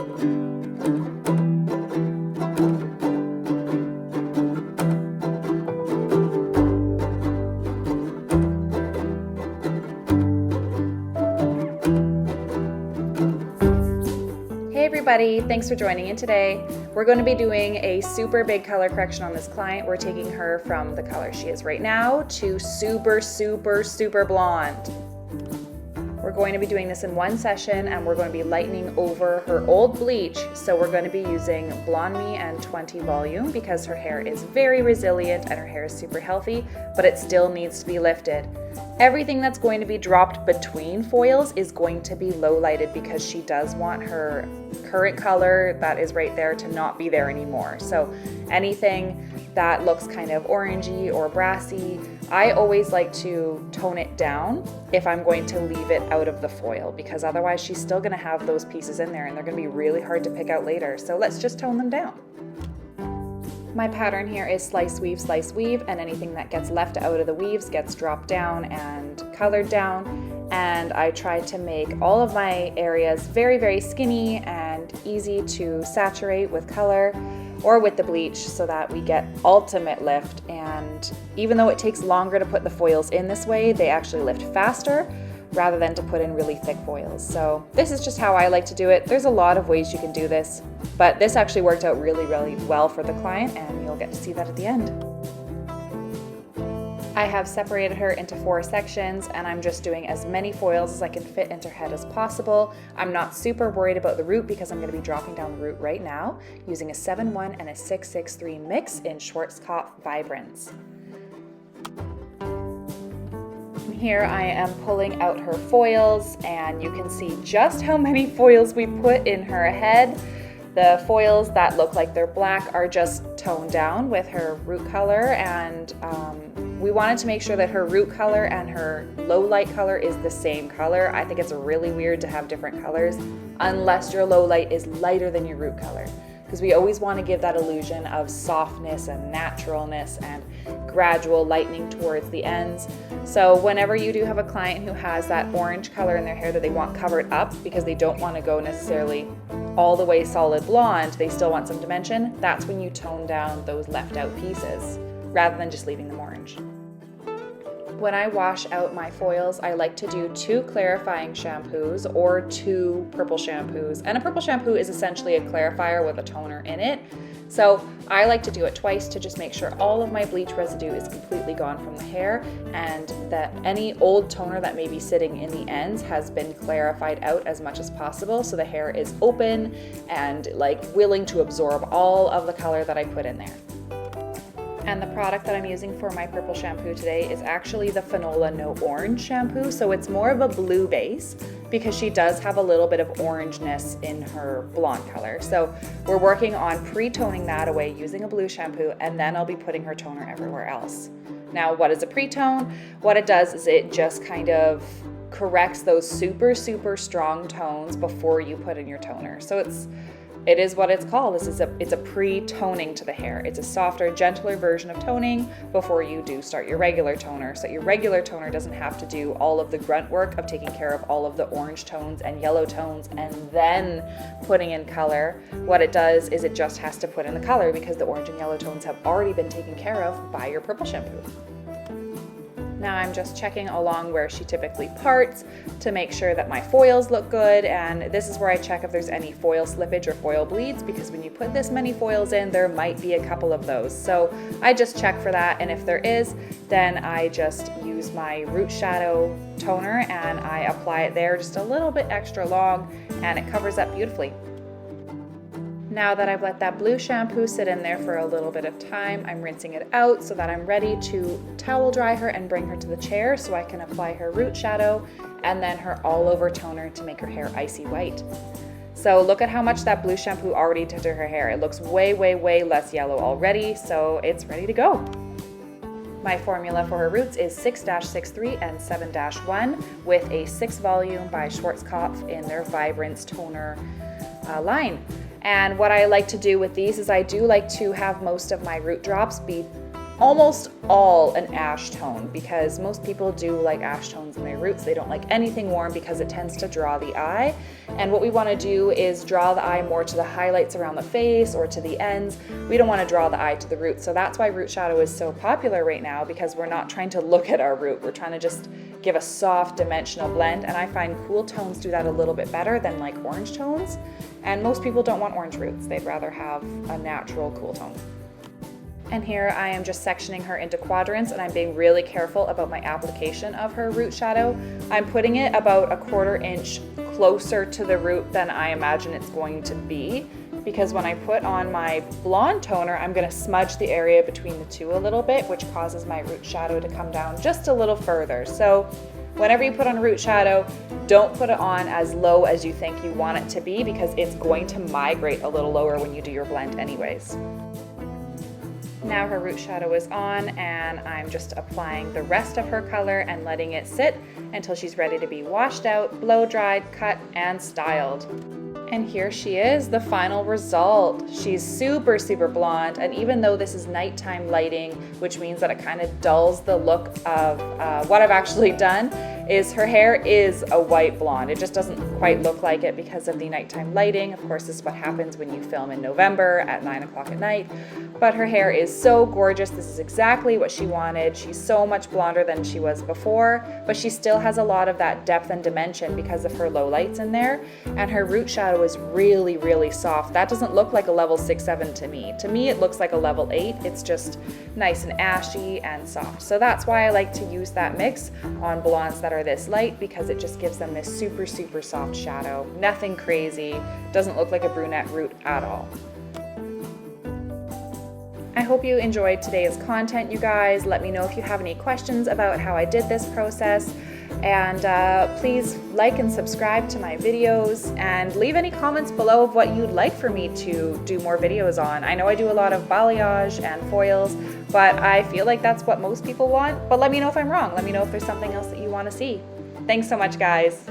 Hey everybody, thanks for joining in today. We're going to be doing a super big color correction on this client. We're taking her from the color she is right now to super blonde. We're going to be doing this in one session, and we're going to be lightening over her old bleach. So we're going to be using Blonde Me and 20 volume because her hair is very resilient and her hair is super healthy, but it still needs to be lifted. Everything that's going to be dropped between foils is going to be low lighted because she does want her current color that is right there to not be there anymore. So anything that looks kind of orangey or brassy, I always like to tone it down if I'm going to leave it out of the foil, because otherwise she's still going to have those pieces in there and they're going to be really hard to pick out later. So let's just tone them down. My pattern here is slice, weave, and anything that gets left out of the weaves gets dropped down and colored down. And I try to make all of my areas very skinny and easy to saturate with color or with the bleach so that we get ultimate lift. And even though it takes longer to put the foils in this way, they actually lift faster rather than to put in really thick foils. So this is just how I like to do it. There's a lot of ways you can do this, but this actually worked out really well for the client, and you'll get to see that at the end. I have separated her into 4 sections, and I'm just doing as many foils as I can fit into her head as possible. I'm not super worried about the root because I'm going to be dropping down the root right now using a 7-1 and a 6-6-3 mix in Schwarzkopf Vibrance. Here I am pulling out her foils, and you can see just how many foils we put in her head. The foils that look like they're black are just toned down with her root color, and we wanted to make sure that her root color and her low light color is the same color. I think it's really weird to have different colors unless your low light is lighter than your root color, because we always want to give that illusion of softness and naturalness and gradual lightening towards the ends. So whenever you do have a client who has that orange color in their hair that they want covered up because they don't want to go necessarily all the way solid blonde, they still want some dimension, that's when you tone down those left out pieces rather than just leaving them orange. When I wash out my foils, I like to do 2 clarifying shampoos or 2 purple shampoos. And a purple shampoo is essentially a clarifier with a toner in it. So I like to do it twice to just make sure all of my bleach residue is completely gone from the hair and that any old toner that may be sitting in the ends has been clarified out as much as possible, so the hair is open and like willing to absorb all of the color that I put in there. And the product that I'm using for my purple shampoo today is actually the Fanola No Orange shampoo. So it's more of a blue base because she does have a little bit of orangeness in her blonde color. So we're working on pre-toning that away using a blue shampoo, and then I'll be putting her toner everywhere else. Now, what is a pre-tone? What it does is it just kind of corrects those super strong tones before you put in your toner. So it is what it's called. It's a pre-toning to the hair. It's a softer, gentler version of toning before you do start your regular toner. So your regular toner doesn't have to do all of the grunt work of taking care of all of the orange tones and yellow tones and then putting in color. What it does is it just has to put in the color because the orange and yellow tones have already been taken care of by your purple shampoo. Now I'm just checking along where she typically parts to make sure that my foils look good, and this is where I check if there's any foil slippage or foil bleeds, because when you put this many foils in, there might be a couple of those. So I just check for that, and if there is, then I just use my root shadow toner and I apply it there just a little bit extra long, and it covers up beautifully. Now that I've let that blue shampoo sit in there for a little bit of time, I'm rinsing it out so that I'm ready to towel dry her and bring her to the chair so I can apply her root shadow and then her all over toner to make her hair icy white. So look at how much that blue shampoo already did to her hair. It looks way less yellow already, so it's ready to go. My formula for her roots is 6-6-3 and 7-1 with a 6 volume by Schwarzkopf in their Vibrance toner line. And what I like to do with these is I do like to have most of my root drops be almost all an ash tone, because most people do like ash tones in their roots. They don't like anything warm because it tends to draw the eye. And what we want to do is draw the eye more to the highlights around the face or to the ends. We don't want to draw the eye to the root. So that's why root shadow is so popular right now, because we're not trying to look at our root. We're trying to just give a soft dimensional blend. And I find cool tones do that a little bit better than like orange tones. And most people don't want orange roots. They'd rather have a natural cool tone. And here I am just sectioning her into quadrants, and I'm being really careful about my application of her root shadow. I'm putting it about 1/4 inch closer to the root than I imagine it's going to be, because when I put on my blonde toner, I'm going to smudge the area between the two a little bit, which causes my root shadow to come down just a little further. So whenever you put on a root shadow, don't put it on as low as you think you want it to be, because it's going to migrate a little lower when you do your blend anyways. Now her root shadow is on, and I'm just applying the rest of her color and letting it sit until she's ready to be washed out, blow dried, cut, and styled. And here she is, the final result. She's super, super blonde, and even though this is nighttime lighting, which means that it kind of dulls the look of what I've actually done, is her hair is a white blonde. It just doesn't quite look like it because of the nighttime lighting. Of course, this is what happens when you film in November at 9 o'clock at night. But her hair is so gorgeous. This is exactly what she wanted. She's so much blonder than she was before, but she still has a lot of that depth and dimension because of her low lights in there. And her root shadow is really, really soft. That doesn't look like a level 6, 7 to me. To me, it looks like a level 8. It's just nice and ashy and soft. So that's why I like to use that mix on blondes that are this light, because it just gives them this super, super soft shadow. Nothing crazy. Doesn't look like a brunette root at all. I hope you enjoyed today's content, you guys. Let me know if you have any questions about how I did this process. And please like and subscribe to my videos, and leave any comments below of what you'd like for me to do more videos on. I know I do a lot of balayage and foils, but I feel like that's what most people want. But let me know if I'm wrong. Let me know if there's something else that you want to see. Thanks so much, guys.